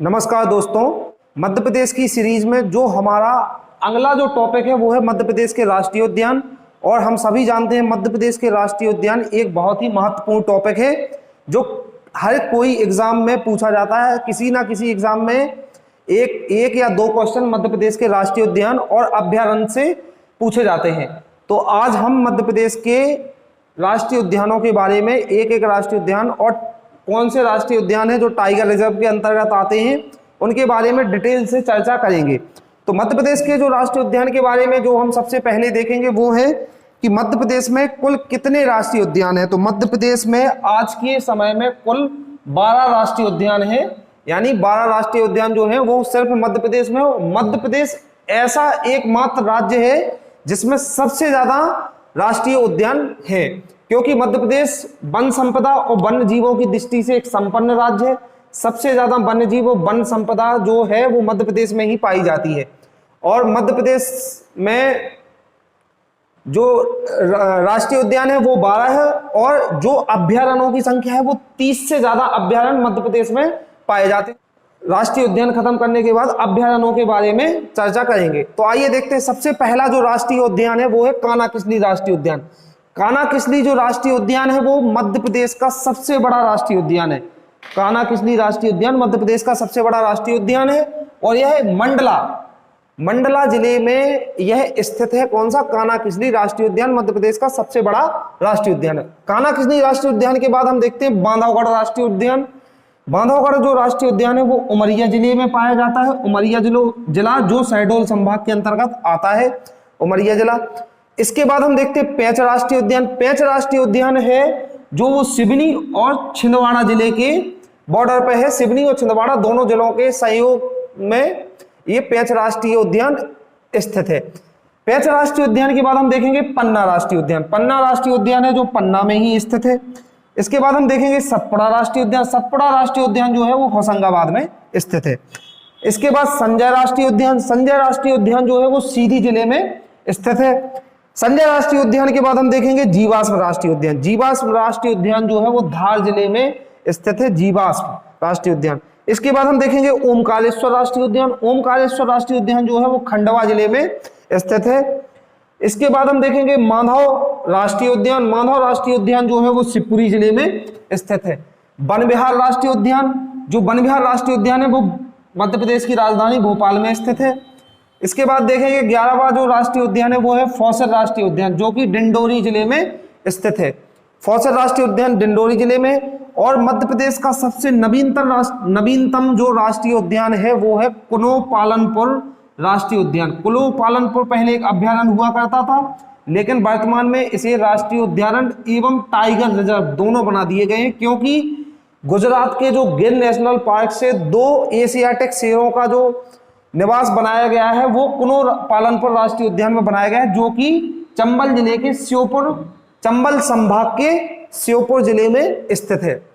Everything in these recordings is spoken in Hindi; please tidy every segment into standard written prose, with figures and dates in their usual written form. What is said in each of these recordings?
नमस्कार दोस्तों, मध्य प्रदेश की सीरीज में जो हमारा अगला जो टॉपिक है वो है मध्य प्रदेश के राष्ट्रीय उद्यान। और हम सभी जानते हैं मध्य प्रदेश के राष्ट्रीय उद्यान एक बहुत ही महत्वपूर्ण टॉपिक है जो हर कोई एग्जाम में पूछा जाता है। किसी ना किसी एग्जाम में एक या दो क्वेश्चन मध्य प्रदेश के राष्ट्रीय उद्यान और अभयारण्य से पूछे जाते हैं। तो आज हम मध्य प्रदेश के राष्ट्रीय उद्यानों के बारे में एक एक राष्ट्रीय उद्यान और कौन से राष्ट्रीय उद्यान है जो टाइगर रिजर्व के अंतर्गत आते हैं उनके बारे में डिटेल से चर्चा करेंगे। तो मध्य प्रदेश के जो राष्ट्रीय उद्यान के बारे में जो हम सबसे पहले देखेंगे वो है कि मध्य प्रदेश में कुल कितने राष्ट्रीय उद्यान है। तो मध्य प्रदेश में आज के समय में कुल 12 राष्ट्रीय उद्यान है, यानी 12 राष्ट्रीय उद्यान जो है वो सिर्फ मध्य प्रदेश में। मध्य प्रदेश ऐसा एकमात्र राज्य है जिसमें सबसे ज्यादा राष्ट्रीय उद्यान है, क्योंकि मध्य प्रदेश वन संपदा और वन्य जीवों की दृष्टि से एक संपन्न राज्य है। सबसे ज्यादा वन्य जीव और वन संपदा जो है वो मध्य प्रदेश में ही पाई जाती है। और मध्य प्रदेश में जो राष्ट्रीय उद्यान है वो 12 है और जो अभयारण्यों की संख्या है वो 30 से ज्यादा अभयारण्य मध्य प्रदेश में पाए जाते हैं। राष्ट्रीय उद्यान खत्म करने के बाद अभयारण्यों के बारे में चर्चा करेंगे। तो आइए देखते हैं, सबसे पहला जो राष्ट्रीय उद्यान है वो है कान्हा-किसली राष्ट्रीय उद्यान। कान्हा-किसली जो राष्ट्रीय उद्यान है वो मध्य प्रदेश का सबसे बड़ा राष्ट्रीय उद्यान है। कान्हा-किसली राष्ट्रीय उद्यान मध्य प्रदेश का सबसे बड़ा राष्ट्रीय उद्यान है और यह मंडला जिले में यह स्थित है। कौन सा? कान्हा-किसली राष्ट्रीय उद्यान मध्य प्रदेश का सबसे बड़ा राष्ट्रीय उद्यान है। कान्हा-किसली राष्ट्रीय उद्यान के बाद हम देखते हैं बांधवगढ़ राष्ट्रीय उद्यान। बांधवगढ़ जो राष्ट्रीय उद्यान है वो उमरिया जिले में पाया जाता है। उमरिया जिला जो शहडोल संभाग के अंतर्गत आता है, उमरिया जिला। इसके बाद हम देखते हैं पेंच राष्ट्रीय उद्यान। पेंच राष्ट्रीय उद्यान है जो वो सिवनी और छिंदवाड़ा जिले के बॉर्डर पे है। सिवनी और छिंदवाड़ा दोनों जिलों के सहयोग में ये पेंच राष्ट्रीय उद्यान स्थित है। पेंच राष्ट्रीय उद्यान के बाद हम देखेंगे पन्ना राष्ट्रीय उद्यान। पन्ना राष्ट्रीय उद्यान है जो पन्ना में ही स्थित है। इसके बाद हम देखेंगे सतपुड़ा राष्ट्रीय उद्यान। सतपुड़ा राष्ट्रीय उद्यान जो है वो होशंगाबाद में स्थित है। इसके बाद संजय राष्ट्रीय उद्यान। संजय राष्ट्रीय उद्यान जो है वो सीधी जिले में स्थित है। संजय राष्ट्रीय उद्यान के बाद हम देखेंगे जीवाश्म राष्ट्रीय उद्यान। जीवाश्म राष्ट्रीय उद्यान जो है वो धार जिले में स्थित है, जीवाश्म राष्ट्रीय उद्यान। इसके बाद हम देखेंगे ओमकारेश्वर राष्ट्रीय उद्यान। ओमकारेश्वर राष्ट्रीय उद्यान जो है वो खंडवा जिले में स्थित है। इसके बाद हम देखेंगे माधव राष्ट्रीय उद्यान। माधव राष्ट्रीय उद्यान जो है वो शिवपुरी जिले में स्थित है। वन विहार राष्ट्रीय उद्यान, जो वन विहार राष्ट्रीय उद्यान है वो मध्य प्रदेश की राजधानी भोपाल में स्थित है। इसके बाद देखेंगे 11वां जो राष्ट्रीय उद्यान है वो है फौसर राष्ट्रीय उद्यान, जो कि डिंडोरी जिले में स्थित है। फौसर राष्ट्रीय उद्यान डिंडोरी जिले में। और मध्य प्रदेश का सबसे नवीनतम जो राष्ट्रीय उद्यान है वो है कुनो पालनपुर राष्ट्रीय उद्यान। कुनो पालनपुर पहले एक अभयारण्य हुआ करता था, लेकिन वर्तमान में इसे राष्ट्रीय उद्यान एवं टाइगर रिजर्व दोनों बना दिए गए हैं, क्योंकि गुजरात के जो गिर नेशनल पार्क से 2 एशियाटिक शेरों का जो निवास बनाया गया है वो कुनो पालनपुर राष्ट्रीय उद्यान में बनाया गया है, जो कि चंबल जिले के चंबल संभाग के श्योपुर जिले में स्थित है।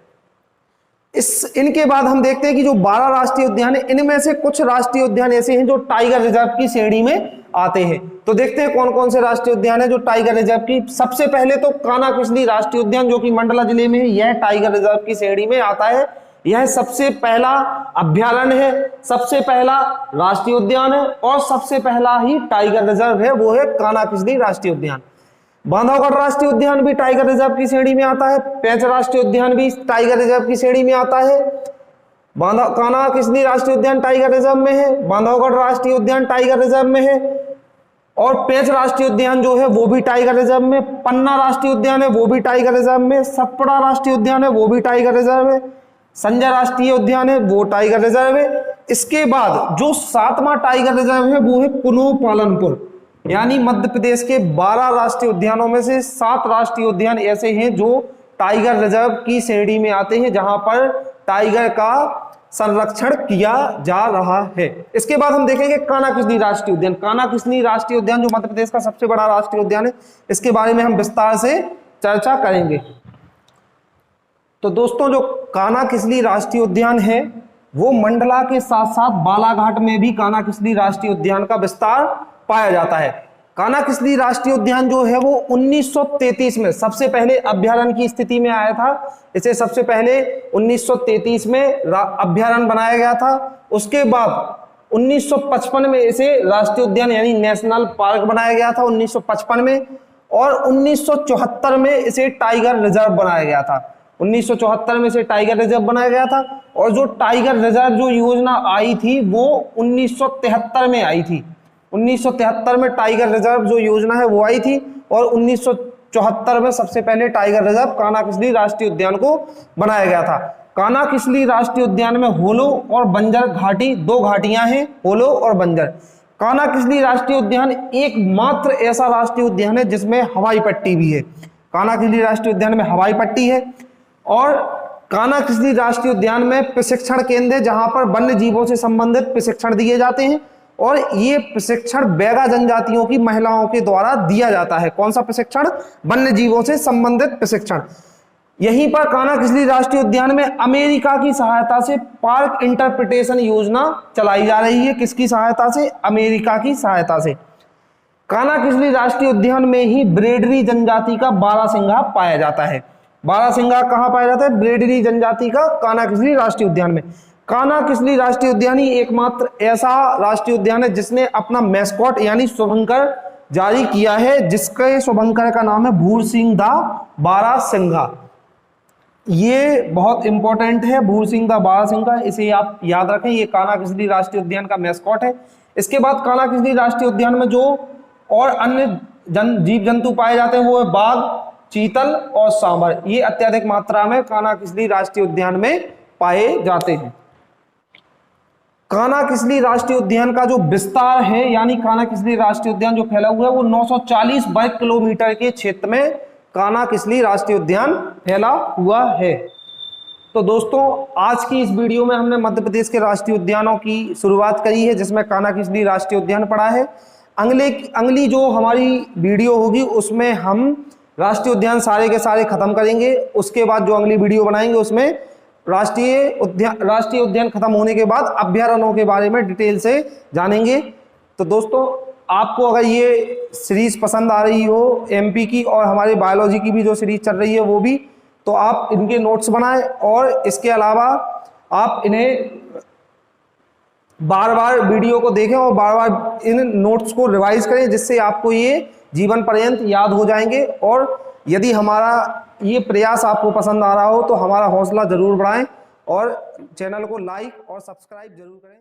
इनके बाद हम देखते हैं कि जो 12 राष्ट्रीय उद्यान है इनमें से कुछ राष्ट्रीय उद्यान ऐसे हैं जो टाइगर रिजर्व की श्रेणी में आते हैं। तो देखते हैं कौन कौन से राष्ट्रीय उद्यान है जो टाइगर रिजर्व की। सबसे पहले तो कान्हा-किसली राष्ट्रीय उद्यान जो कि मंडला जिले में है, यह टाइगर रिजर्व की श्रेणी में आता है। यह सबसे पहला अभयारण्य है, सबसे पहला राष्ट्रीय उद्यान है और सबसे पहला ही टाइगर रिजर्व है, वो है कान्हा-किसली राष्ट्रीय उद्यान। बांधवगढ़ राष्ट्रीय उद्यान भी टाइगर रिजर्व की श्रेणी में आता है। पेंच राष्ट्रीय उद्यान भी टाइगर रिजर्व की श्रेणी में आता है। कान्हा-किसली राष्ट्रीय उद्यान टाइगर रिजर्व में है। बांधवगढ़ राष्ट्रीय उद्यान टाइगर रिजर्व में है और पेंच राष्ट्रीय उद्यान जो है वो भी टाइगर रिजर्व में। पन्ना राष्ट्रीय उद्यान है वो भी टाइगर रिजर्व में। सतपुड़ा राष्ट्रीय उद्यान है वो भी टाइगर रिजर्व है। संजय राष्ट्रीय उद्यान है वो टाइगर रिजर्व है। इसके बाद जो 7वां टाइगर रिजर्व है वो है कुनो पालनपुर। यानी मध्य प्रदेश के 12 राष्ट्रीय उद्यानों में से 7 राष्ट्रीय उद्यान ऐसे हैं जो टाइगर रिजर्व की श्रेणी में आते हैं, जहां पर टाइगर का संरक्षण किया जा रहा है। इसके बाद हम देखेंगे कान्हा-किसली राष्ट्रीय उद्यान। कान्हा-किसली राष्ट्रीय उद्यान जो मध्य प्रदेश का सबसे बड़ा राष्ट्रीय उद्यान है, इसके बारे में हम विस्तार से चर्चा करेंगे। तो दोस्तों, जो कान्हा-किसली राष्ट्रीय उद्यान है वो मंडला के साथ साथ बालाघाट में भी कान्हा-किसली राष्ट्रीय उद्यान का विस्तार पाया जाता है। कानाकिसली राष्ट्रीय उद्यान जो है वो 1933 में सबसे पहले अभ्यारण्य की स्थिति में आया था। इसे सबसे पहले 1933 में अभ्यारण्य बनाया गया था। उसके बाद 1955 में इसे राष्ट्रीय उद्यान यानी नेशनल पार्क बनाया गया था 1955 में, और 1974 में इसे टाइगर रिजर्व बनाया गया था। 1974 में इसे टाइगर रिजर्व बनाया गया था, और जो टाइगर रिजर्व जो योजना आई थी वो 1973 में आई थी। 1973 में टाइगर रिजर्व जो योजना है वो आई थी, और 1974 में सबसे पहले टाइगर रिजर्व कानाकिसली राष्ट्रीय उद्यान को बनाया गया था। कानाकिसली राष्ट्रीय उद्यान में होलो और बंजर घाटी, दो घाटियां हैं, होलो और बंजर। कानाकिसली राष्ट्रीय उद्यान एकमात्र ऐसा राष्ट्रीय उद्यान है जिसमें हवाई पट्टी भी है। कानाकिसली राष्ट्रीय उद्यान में हवाई पट्टी है, और कानाकिसली राष्ट्रीय उद्यान में प्रशिक्षण केंद्र है जहां पर वन्य जीवों से संबंधित प्रशिक्षण दिए जाते हैं, और ये प्रशिक्षण बैगा जनजातियों की महिलाओं के द्वारा दिया जाता है। कौन सा प्रशिक्षण? वन्य जीवों से संबंधित प्रशिक्षण। यहीं पर कानाकिसली राष्ट्रीय उद्यान में अमेरिका की सहायता से पार्क इंटरप्रिटेशन योजना चलाई जा रही है। किसकी सहायता से? अमेरिका की सहायता से। कानाकिसली राष्ट्रीय उद्यान में ही ब्रेडरी जनजाति का बारहसिंघा पाया जाता है। बारहसिंघा कहां पाया जाता है? ब्रेडरी जनजाति का कानाकिसली राष्ट्रीय उद्यान में। कानाकिसली राष्ट्रीय उद्यान ही एकमात्र ऐसा राष्ट्रीय उद्यान है जिसने अपना मैस्कॉट यानी शुभंकर जारी किया है, जिसके शुभंकर का नाम है भूरसिंह दा बारहसिंघा। ये बहुत इंपॉर्टेंट है, भूरसिंह दा बारहसिंघा, इसे आप याद रखें। ये कानाकिसली राष्ट्रीय उद्यान का मैस्कॉट है। इसके बाद कानाकिसली राष्ट्रीय उद्यान में जो और अन्य जीव जंतु पाए जाते हैं वो है बाघ, चीतल और सांभर। ये अत्यधिक मात्रा में कानाकिसली राष्ट्रीय उद्यान में पाए जाते हैं। कानाकिसली राष्ट्रीय उद्यान का जो विस्तार है, यानी कानाकिसली राष्ट्रीय उद्यान जो फैला हुआ है वो 940 वर्ग किलोमीटर के क्षेत्र में कानाकिसली राष्ट्रीय उद्यान फैला हुआ है। तो दोस्तों, आज की इस वीडियो में हमने मध्य प्रदेश के राष्ट्रीय उद्यानों की शुरुआत करी है, जिसमें कानाकिसली राष्ट्रीय उद्यान पड़ा है। अगली जो हमारी वीडियो होगी उसमें हम राष्ट्रीय उद्यान सारे के सारे खत्म करेंगे। उसके बाद जो अगली वीडियो बनाएंगे उसमें राष्ट्रीय उद्यान खत्म होने के बाद अभ्यारण्यों के बारे में डिटेल से जानेंगे। तो दोस्तों, आपको अगर ये सीरीज पसंद आ रही हो, एमपी की और हमारे बायोलॉजी की भी जो सीरीज चल रही है वो भी, तो आप इनके नोट्स बनाएं, और इसके अलावा आप इन्हें बार बार वीडियो को देखें और बार बार इन नोट्स को रिवाइज करें, जिससे आपको ये जीवन पर्यंत याद हो जाएंगे। और यदि हमारा ये प्रयास आपको पसंद आ रहा हो तो हमारा हौसला जरूर बढ़ाएं और चैनल को लाइक और सब्सक्राइब जरूर करें।